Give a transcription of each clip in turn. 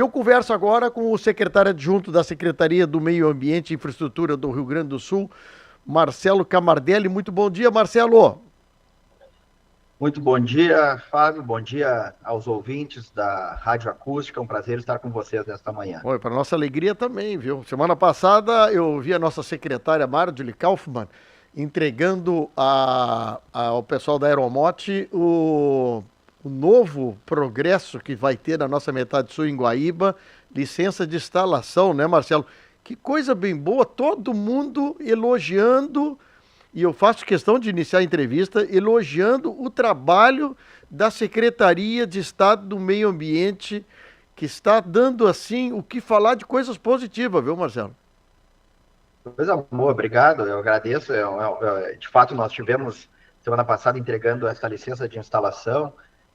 Eu converso agora com o secretário adjunto da Secretaria do Meio Ambiente e Infraestrutura do Rio Grande do Sul, Marcelo Camardelli. Muito bom dia, Marcelo. Muito bom dia, Fábio. Bom dia aos ouvintes da Rádio Acústica. É um prazer estar com vocês nesta manhã. Oi, para nossa alegria também, viu? Semana passada eu vi a nossa secretária Marjorie Kaufmann entregando ao pessoal da Aeromote o novo progresso que vai ter na nossa metade sul em Guaíba, licença de instalação, né, Marcelo? Que coisa bem boa, todo mundo elogiando, e eu faço questão de iniciar a entrevista elogiando o trabalho da Secretaria de Estado do Meio Ambiente, que está dando, assim, o que falar de coisas positivas, viu, Marcelo? Pois, amor, obrigado. Eu agradeço. De fato, nós tivemos, semana passada, entregando essa licença de instalação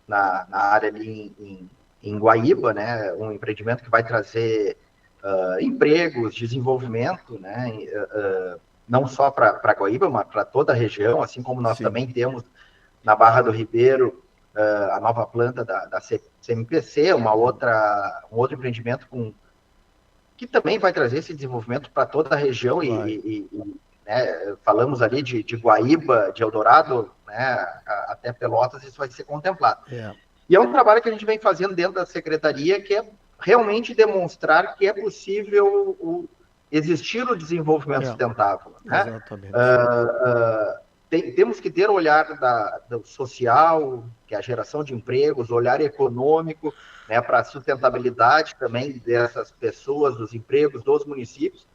na área ali em Guaíba, né? Um empreendimento que vai trazer empregos, desenvolvimento, né? Não só para Guaíba, mas para toda a região, assim como nós Sim. também temos na Barra do Ribeiro a nova planta da CMPC, um outro empreendimento que também vai trazer esse desenvolvimento para toda a região Vai. né, falamos ali de Guaíba, de Eldorado, né, até Pelotas, isso vai ser contemplado. É. E é um trabalho que a gente vem fazendo dentro da secretaria, que é realmente demonstrar que é possível existir o desenvolvimento É, sustentável. Né? exatamente. Temos que ter o olhar do social, que é a geração de empregos, o olhar econômico, né, para a sustentabilidade também dessas pessoas, dos empregos, dos municípios,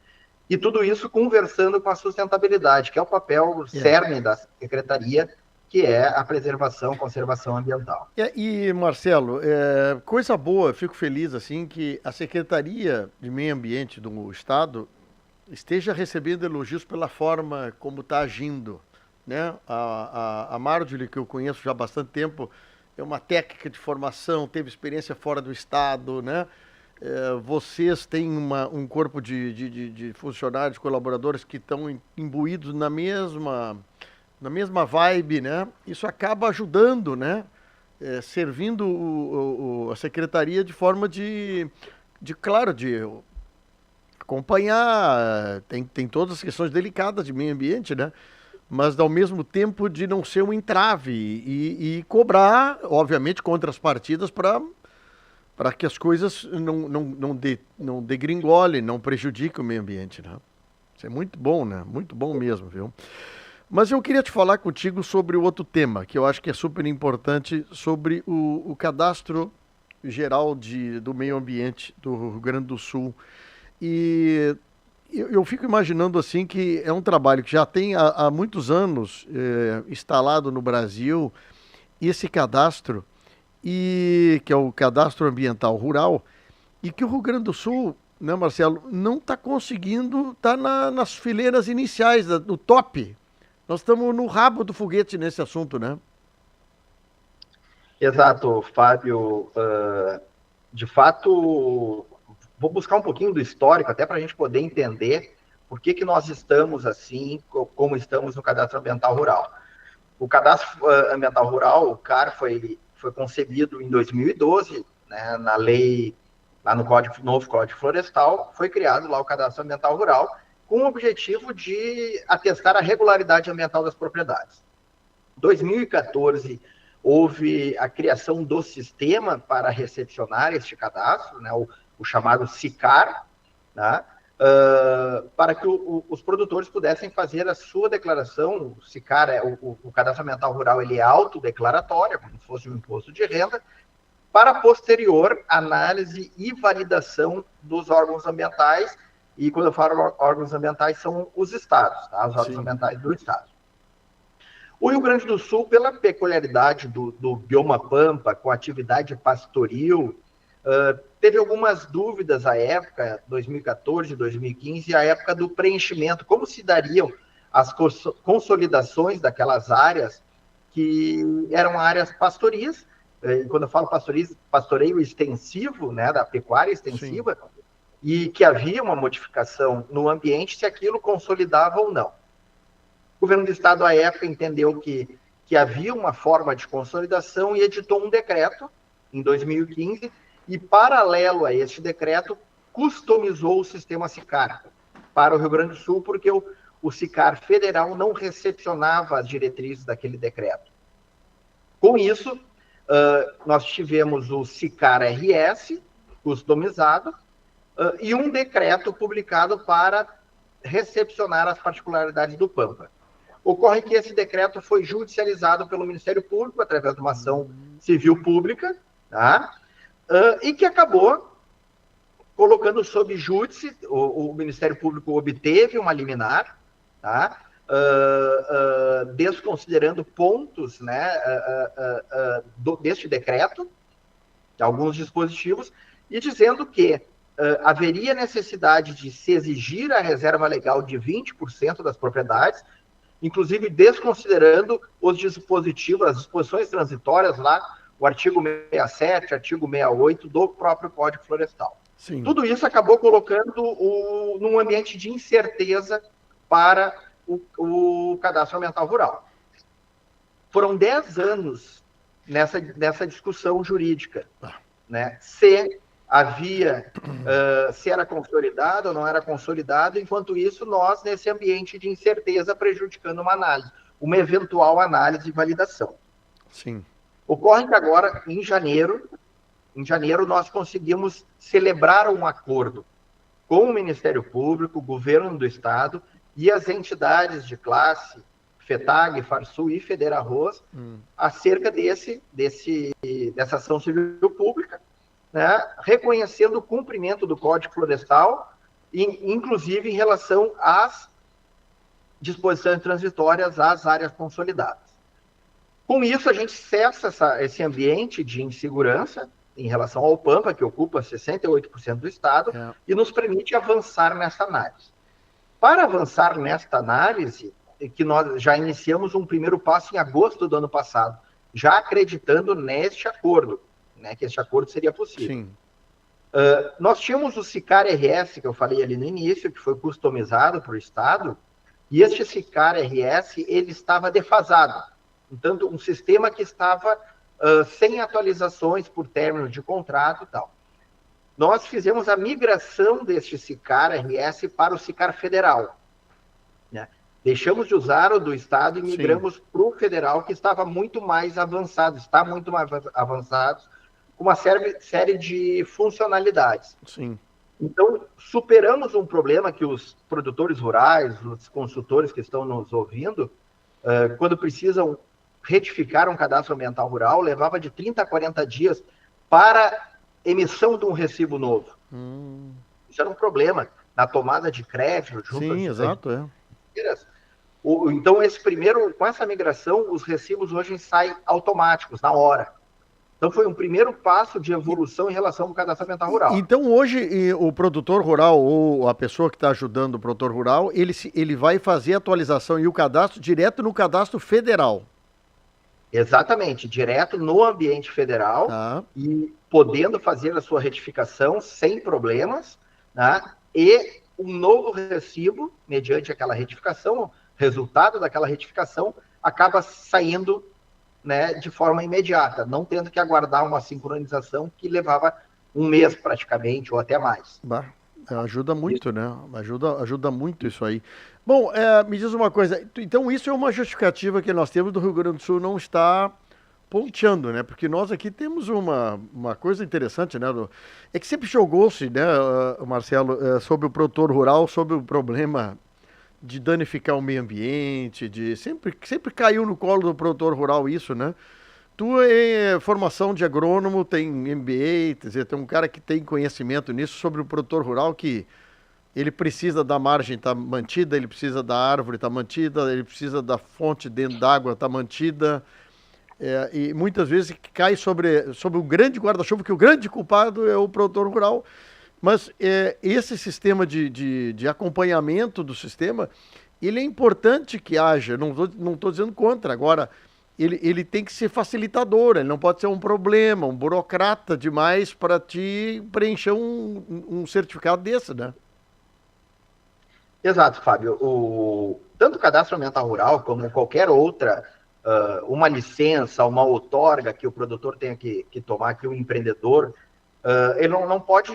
e tudo isso conversando com a sustentabilidade, que é o papel É. cerne da secretaria, que é a preservação, conservação ambiental. E Marcelo, coisa boa, fico feliz assim que a Secretaria de Meio Ambiente do Estado esteja recebendo elogios pela forma como está agindo, né? A Marjorie, que eu conheço já há bastante tempo, é uma técnica de formação, teve experiência fora do Estado, né? Vocês têm um corpo de funcionários, colaboradores que estão imbuídos na mesma vibe, né? Isso acaba ajudando, né? Servindo a secretaria de forma claro, de acompanhar, tem todas as questões delicadas de meio ambiente, né? Mas ao mesmo tempo de não ser um entrave e cobrar, obviamente, contrapartidas para que as coisas não degringolem, não prejudiquem o meio ambiente, né? Isso é muito bom, né? Muito bom mesmo, viu? Mas eu queria te falar contigo sobre o outro tema, que eu acho que é super importante, sobre o cadastro geral do meio ambiente do Rio Grande do Sul. E eu fico imaginando assim que é um trabalho que já tem há muitos anos instalado no Brasil, esse cadastro, e que é o cadastro ambiental rural, e que o Rio Grande do Sul, né, Marcelo, não está conseguindo estar nas fileiras iniciais, do top. Nós estamos no rabo do foguete nesse assunto, né? Exato, Fábio. De fato, vou buscar um pouquinho do histórico, até para a gente poder entender por que nós estamos assim, como estamos no Cadastro Ambiental Rural. O Cadastro Ambiental Rural, o CAR, foi concebido em 2012, né, na lei, lá no novo Código Florestal, foi criado lá o Cadastro Ambiental Rural, com o objetivo de atestar a regularidade ambiental das propriedades. Em 2014, houve a criação do sistema para recepcionar este cadastro, né, o chamado SICAR, né, para que os produtores pudessem fazer a sua declaração. O SICAR, o Cadastro Ambiental Rural, ele é autodeclaratório, como se fosse um imposto de renda, para posterior análise e validação dos órgãos ambientais. E quando eu falo órgãos ambientais, são os estados, tá? Os órgãos Sim. ambientais do estado. O Rio Grande do Sul, pela peculiaridade do bioma pampa, com atividade pastoril, teve algumas dúvidas à época, 2014, 2015, a época do preenchimento, como se dariam as consolidações daquelas áreas que eram áreas pastorias. E quando eu falo pastoreio extensivo, né, da pecuária Sim. extensiva, e que havia uma modificação no ambiente se aquilo consolidava ou não. O governo do estado, à época, entendeu que havia uma forma de consolidação e editou um decreto, em 2015, e, paralelo a este decreto, customizou o sistema SICAR para o Rio Grande do Sul, porque o SICAR federal não recepcionava as diretrizes daquele decreto. Com isso, nós tivemos o SICAR-RS, customizado, e um decreto publicado para recepcionar as particularidades do Pampa. Ocorre que esse decreto foi judicializado pelo Ministério Público, através de uma ação civil pública, tá? E que acabou colocando sob júdice, o Ministério Público obteve uma liminar, tá? Desconsiderando pontos, né, deste decreto, alguns dispositivos, e dizendo que haveria necessidade de se exigir a reserva legal de 20% das propriedades, inclusive desconsiderando os dispositivos, as disposições transitórias lá, o artigo 67, artigo 68 do próprio Código Florestal. Sim. Tudo isso acabou colocando num ambiente de incerteza para o cadastro ambiental rural. Foram 10 anos nessa discussão jurídica, né? Se era consolidado ou não era consolidado, enquanto isso, nós, nesse ambiente de incerteza, prejudicando uma eventual análise e validação. Sim. Ocorre que agora, em janeiro, nós conseguimos celebrar um acordo com o Ministério Público, o Governo do Estado e as entidades de classe, FETAG, FARSUL e Federarroz, acerca dessa ação civil pública, né, reconhecendo o cumprimento do Código Florestal, inclusive em relação às disposições transitórias às áreas consolidadas. Com isso, a gente cessa esse ambiente de insegurança em relação ao Pampa, que ocupa 68% do Estado, e nos permite avançar nessa análise. Para avançar nesta análise, que nós já iniciamos um primeiro passo em agosto do ano passado, já acreditando neste acordo, né, que este acordo seria possível. Sim. Nós tínhamos o SICAR-RS, que eu falei ali no início, que foi customizado para o Estado, e este SICAR-RS, ele estava defasado. Então, um sistema que estava sem atualizações por término de contrato e tal. Nós fizemos a migração deste SICAR-RS para o SICAR federal, né? Deixamos de usar o do Estado e migramos para o federal, que estava muito mais avançado, está muito mais avançado, com uma série de funcionalidades. Sim. Então, superamos um problema que os produtores rurais, os consultores que estão nos ouvindo, quando precisam retificar um cadastro ambiental rural, levava de 30 a 40 dias para emissão de um recibo novo. Isso era um problema na tomada de crédito. Sim, exato, Então, com essa migração, os recibos hoje saem automáticos, na hora. Então, foi um primeiro passo de evolução em relação ao cadastro ambiental rural. Então, hoje, o produtor rural ou a pessoa que está ajudando o produtor rural, ele vai fazer a atualização e o cadastro direto no cadastro federal. Exatamente, direto no ambiente federal, e podendo fazer a sua retificação sem problemas, né? E um novo recibo, mediante aquela retificação, resultado daquela retificação, acaba saindo, né, de forma imediata, não tendo que aguardar uma sincronização que levava um mês praticamente, ou até mais. Ajuda muito, né? Ajuda muito isso aí. Bom, me diz uma coisa, então isso é uma justificativa que nós temos do Rio Grande do Sul não estar ponteando, né? Porque nós aqui temos uma coisa interessante, né? É que sempre jogou-se, né, Marcelo, sobre o produtor rural, sobre o problema de danificar o meio ambiente, sempre caiu no colo do produtor rural isso, né? Tu é formação de agrônomo, tem MBA, quer dizer, tem um cara que tem conhecimento nisso sobre o produtor rural, que ele precisa da margem estar mantida, ele precisa da árvore estar mantida, ele precisa da fonte dentro d'água estar mantida, e muitas vezes cai sobre o grande guarda-chuva, que o grande culpado é o produtor rural. Mas esse sistema de acompanhamento do sistema, ele é importante que haja, não estou dizendo contra, agora ele tem que ser facilitador, ele não pode ser um problema, um burocrata demais para te preencher um certificado desse, né? Exato, Fábio. Tanto o cadastro ambiental rural como qualquer outra, uma licença, uma outorga que o produtor tenha que tomar, que o empreendedor ele não pode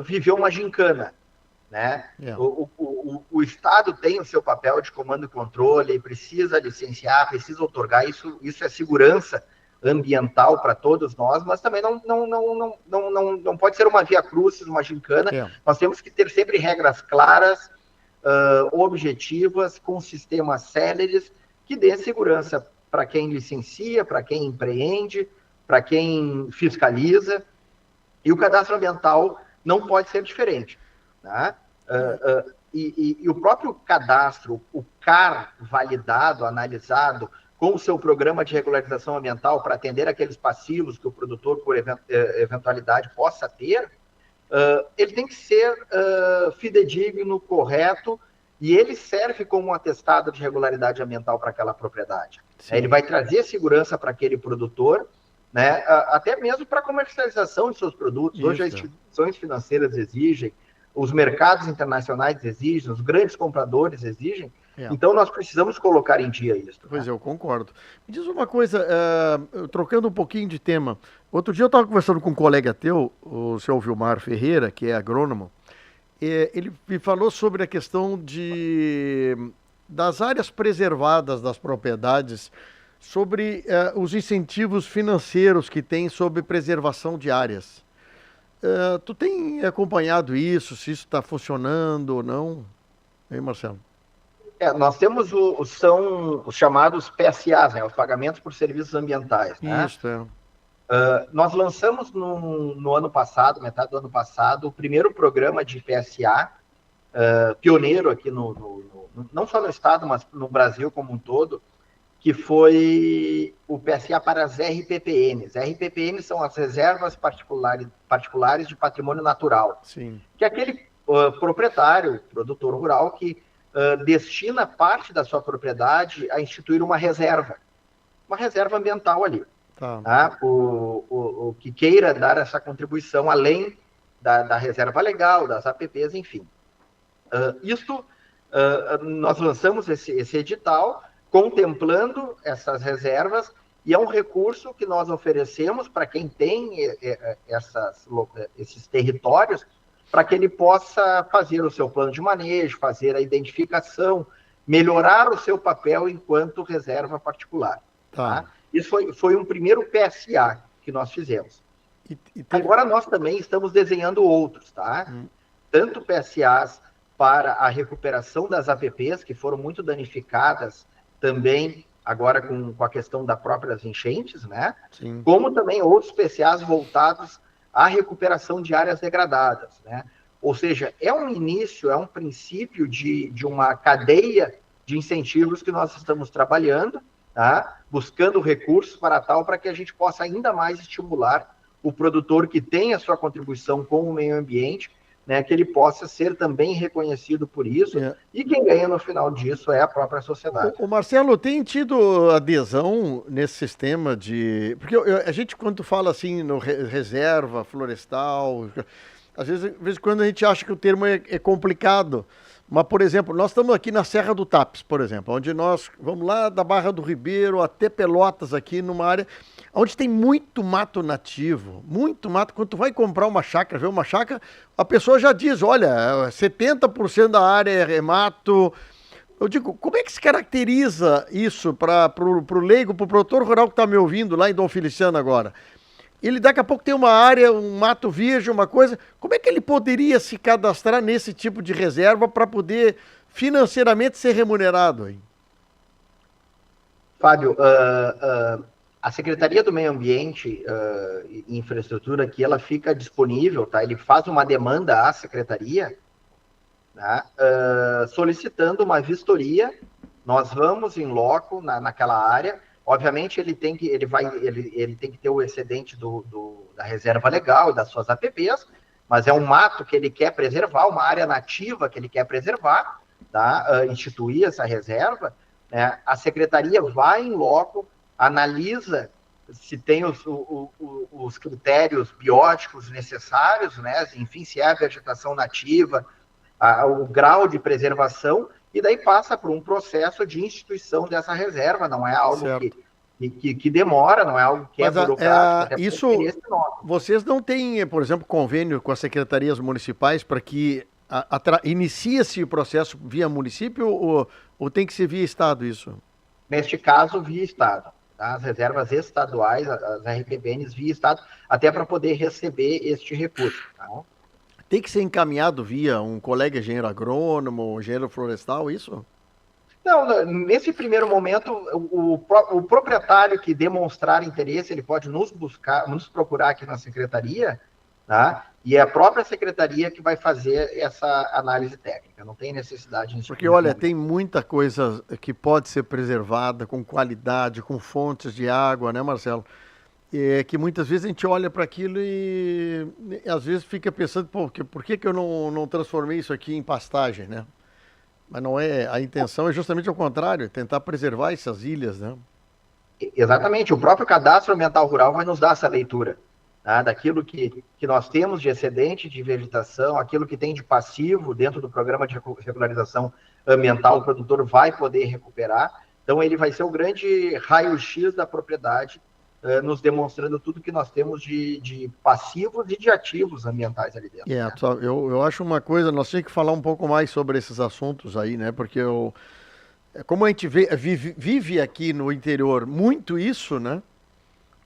viver uma gincana, né? Yeah. O Estado tem o seu papel de comando e controle, precisa licenciar, precisa outorgar, isso é segurança ambiental para todos nós, mas também não pode ser uma via crucis, uma gincana. Yeah. Nós temos que ter sempre regras claras, objetivas, com sistemas céleres, que dê segurança para quem licencia, para quem empreende, para quem fiscaliza, e o cadastro ambiental não pode ser diferente. Tá? E o próprio cadastro, o CAR validado, analisado, com o seu programa de regularização ambiental para atender aqueles passivos que o produtor, por eventualidade, possa ter, ele tem que ser fidedigno, correto, e ele serve como um atestado de regularidade ambiental para aquela propriedade. Sim. Ele vai trazer segurança para aquele produtor, né, até mesmo para a comercialização de seus produtos. Hoje as instituições financeiras exigem, os mercados internacionais exigem, os grandes compradores exigem, então nós precisamos colocar em dia isso. Pois eu concordo. Me diz uma coisa, trocando um pouquinho de tema, outro dia eu estava conversando com um colega teu, o seu Vilmar Ferreira, que é agrônomo, ele me falou sobre a questão das áreas preservadas das propriedades, sobre os incentivos financeiros que tem sobre preservação de áreas. Tu tem acompanhado isso, se isso está funcionando ou não? Hein, Marcelo? Nós temos são os chamados PSAs, né, os pagamentos por serviços ambientais. Né? Isso, nós lançamos no ano passado, metade do ano passado, o primeiro programa de PSA, pioneiro aqui, não só no estado, mas no Brasil como um todo, que foi o PSA para as RPPNs. RPPNs são as reservas particulares de patrimônio natural. Sim. Que é aquele proprietário, produtor rural, que destina parte da sua propriedade a instituir uma reserva ambiental ali. Tá? O que queira dar essa contribuição além da reserva legal, das APPs, enfim. Nós lançamos esse edital contemplando essas reservas, e é um recurso que nós oferecemos para quem tem esses territórios, para que ele possa fazer o seu plano de manejo, fazer a identificação, melhorar o seu papel enquanto reserva particular. Tá? Isso foi um primeiro PSA que nós fizemos. Agora nós também estamos desenhando outros, tá? Tanto PSAs para a recuperação das APPs, que foram muito danificadas também agora com a questão das próprias enchentes, né? Sim. Como também outros PCAs voltados à recuperação de áreas degradadas, né? Ou seja, é um início, é um princípio de uma cadeia de incentivos que nós estamos trabalhando, tá? Buscando recursos para que a gente possa ainda mais estimular o produtor que tem a sua contribuição com o meio ambiente, né, que ele possa ser também reconhecido por isso, e quem ganha no final disso é a própria sociedade. O Marcelo, tem tido adesão nesse sistema de... Porque a gente, quando fala assim, no reserva florestal, às vezes, de vez em quando a gente acha que o termo é complicado, mas, por exemplo, nós estamos aqui na Serra do Tapes, por exemplo, onde nós vamos lá da Barra do Ribeiro até Pelotas, aqui numa área onde tem muito mato nativo, muito mato. Quando tu vai comprar uma chácara, ver uma chácara, a pessoa já diz, olha, 70% da área é mato. Eu digo, como é que se caracteriza isso para o leigo, para o produtor rural que está me ouvindo lá em Dom Feliciano agora? Ele daqui a pouco tem uma área, um mato virgem, uma coisa. Como é que ele poderia se cadastrar nesse tipo de reserva para poder financeiramente ser remunerado? Hein? Fábio, a Secretaria do Meio Ambiente e Infraestrutura aqui, ela fica disponível, tá? Ele faz uma demanda à Secretaria, tá? Solicitando uma vistoria. Nós vamos em loco naquela área. Obviamente, ele tem que ter o excedente da reserva legal, das suas APPs, mas é um mato que ele quer preservar, uma área nativa que ele quer preservar, tá? Instituir essa reserva, né? A Secretaria vai em loco, analisa se tem os critérios bióticos necessários, né? Enfim, se é a vegetação nativa, o grau de preservação, e daí passa por um processo de instituição dessa reserva. Não é algo que demora, não é algo que é burocrático, até por isso, interesse nosso. vocês não têm, por exemplo, convênio com as secretarias municipais para que inicie-se o processo via município ou tem que ser via Estado isso? Neste caso, via Estado. Tá? As reservas estaduais, as RPBNs via Estado, até para poder receber este recurso. Tá? Tem que ser encaminhado via um colega engenheiro agrônomo, engenheiro florestal, isso? Não, nesse primeiro momento, o proprietário que demonstrar interesse, ele pode nos procurar aqui na secretaria, tá? E é a própria secretaria que vai fazer essa análise técnica, não tem necessidade nesse Porque, olha, tem muita coisa que pode ser preservada com qualidade, com fontes de água, né, Marcelo? Que muitas vezes a gente olha para aquilo e às vezes fica pensando, pô, por que eu não transformei isso aqui em pastagem, né? Mas não é, a intenção é justamente ao contrário, tentar preservar essas ilhas, né? Exatamente, o próprio cadastro ambiental rural vai nos dar essa leitura, tá? Daquilo que nós temos de excedente de vegetação, aquilo que tem de passivo dentro do programa de regularização ambiental, o produtor vai poder recuperar. Então, ele vai ser o grande raio-x da propriedade, nos demonstrando tudo que nós temos de passivos e de ativos ambientais ali dentro. Né? Eu acho uma coisa, nós tínhamos que falar um pouco mais sobre esses assuntos aí, né? Porque como a gente vive aqui no interior muito isso, né?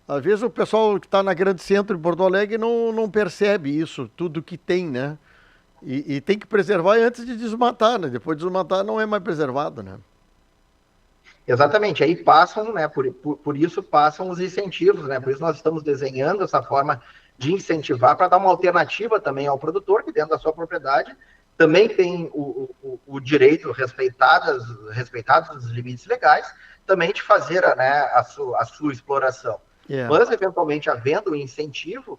Às vezes o pessoal que está na grande centro de Porto Alegre não percebe isso, tudo que tem, né? E tem que preservar antes de desmatar, né? Depois de desmatar não é mais preservado, né? Exatamente, aí passam, né, por isso passam os incentivos, né, por isso nós estamos desenhando essa forma de incentivar para dar uma alternativa também ao produtor, que dentro da sua propriedade também tem o direito, respeitados os limites legais, também de fazer, né, a sua exploração. Mas, eventualmente, havendo um incentivo,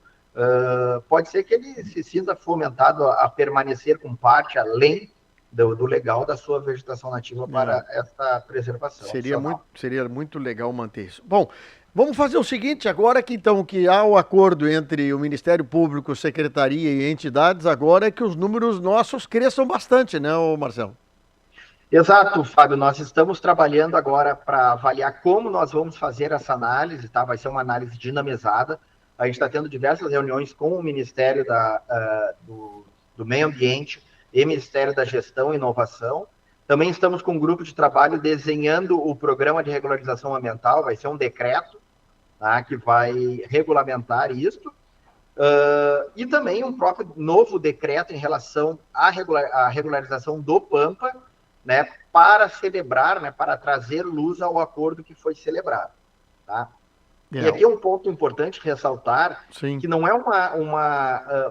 pode ser que ele se sinta fomentado a permanecer com parte além do legal da sua vegetação nativa para essa preservação. Seria muito legal manter isso. Bom, vamos fazer o seguinte, agora que há o acordo entre o Ministério Público, Secretaria e entidades, agora é que os números nossos cresçam bastante, né, Marcelo? Exato, Fábio, nós estamos trabalhando agora para avaliar como nós vamos fazer essa análise, tá? Vai ser uma análise dinamizada. A gente está tendo diversas reuniões com o Ministério do Meio Ambiente e Ministério da Gestão e Inovação. Também estamos com um grupo de trabalho desenhando o programa de regularização ambiental, vai ser um decreto, tá, que vai regulamentar isso, e também um próprio novo decreto em relação à regularização do Pampa, né, para celebrar, né, para trazer luz ao acordo que foi celebrado. Tá? E aqui é um ponto importante ressaltar, Sim. que não é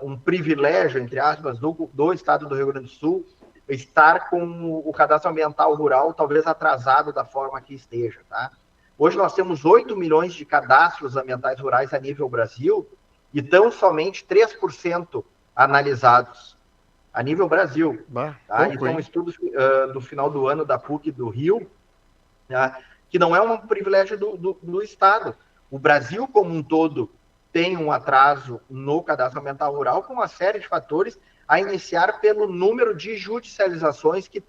um privilégio, entre aspas, do Estado do Rio Grande do Sul estar com o cadastro ambiental rural talvez atrasado da forma que esteja. Tá? Hoje nós temos 8 milhões de cadastros ambientais rurais a nível Brasil e tão somente 3% analisados a nível Brasil. Tá? E são estudos do final do ano da PUC do Rio, tá? Que não é um privilégio do Estado. O Brasil, como um todo, tem um atraso no cadastro ambiental rural com uma série de fatores, a iniciar pelo número de judicializações que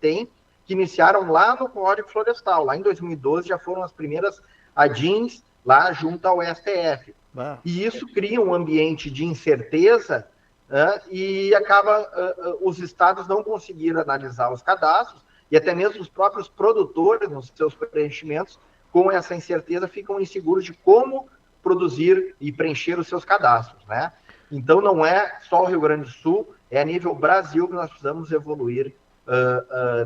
iniciaram lá no Código Florestal. Lá em 2012 já foram as primeiras ADINs lá junto ao STF. E isso cria um ambiente de incerteza, e acaba os estados não conseguiram analisar os cadastros, e até mesmo os próprios produtores, nos seus preenchimentos, com essa incerteza, ficam inseguros de como produzir e preencher os seus cadastros, né? Então, não é só o Rio Grande do Sul, é a nível Brasil que nós precisamos evoluir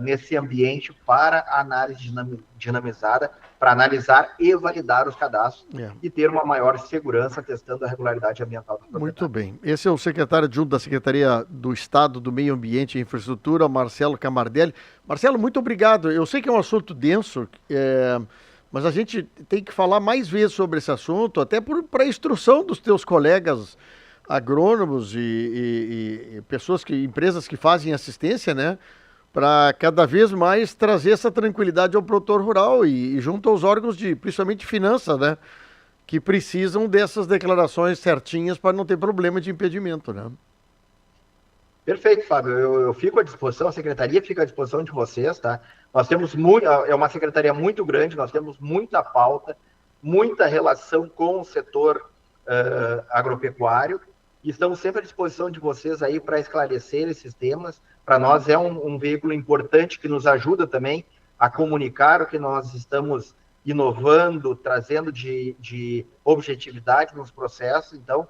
nesse ambiente para a análise dinamizada, para analisar e validar os cadastros e ter uma maior segurança testando a regularidade ambiental. Muito bem. Esse é o secretário adjunto da Secretaria do Estado do Meio Ambiente e Infraestrutura, Marcelo Camardelli. Marcelo, muito obrigado. Eu sei que é um assunto denso, mas a gente tem que falar mais vezes sobre esse assunto, até para instrução dos teus colegas agrônomos e empresas que fazem assistência, né? Para cada vez mais trazer essa tranquilidade ao produtor rural e junto aos órgãos principalmente de finanças, né? Que precisam dessas declarações certinhas para não ter problema de impedimento, né? Perfeito, Fábio. Eu fico à disposição, a secretaria fica à disposição de vocês, tá? Nós temos é uma secretaria muito grande, nós temos muita pauta, muita relação com o setor agropecuário, e estamos sempre à disposição de vocês aí para esclarecer esses temas. Para nós é um veículo importante que nos ajuda também a comunicar o que nós estamos inovando, trazendo de objetividade nos processos. Então,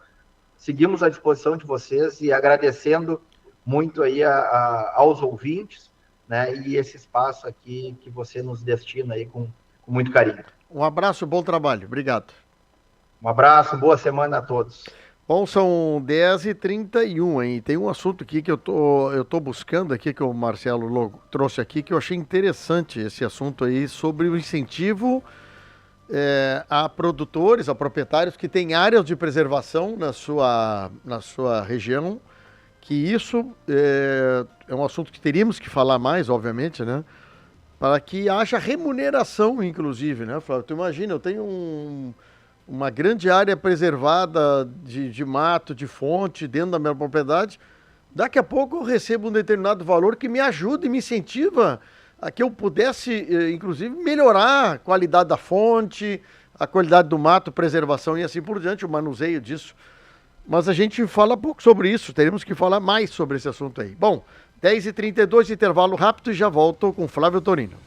seguimos à disposição de vocês e agradecendo muito aí aos ouvintes, né, e esse espaço aqui que você nos destina aí com muito carinho. Um abraço, bom trabalho. Obrigado. Um abraço, boa semana a todos. Bom, são 10h31, hein? Tem um assunto aqui que eu tô buscando aqui, que o Marcelo trouxe aqui, que eu achei interessante esse assunto aí, sobre o incentivo a produtores, a proprietários que têm áreas de preservação na sua região, que isso é um assunto que teríamos que falar mais, obviamente, né? Para que haja remuneração, inclusive, né, Flávio? Tu imagina, eu tenho uma grande área preservada de mato, de fonte, dentro da minha propriedade. Daqui a pouco eu recebo um determinado valor que me ajuda e me incentiva a que eu pudesse, inclusive, melhorar a qualidade da fonte, a qualidade do mato, preservação e assim por diante, o manuseio disso. Mas a gente fala pouco sobre isso, teremos que falar mais sobre esse assunto aí. Bom, 10h32, intervalo rápido e já volto com Flávio Torino.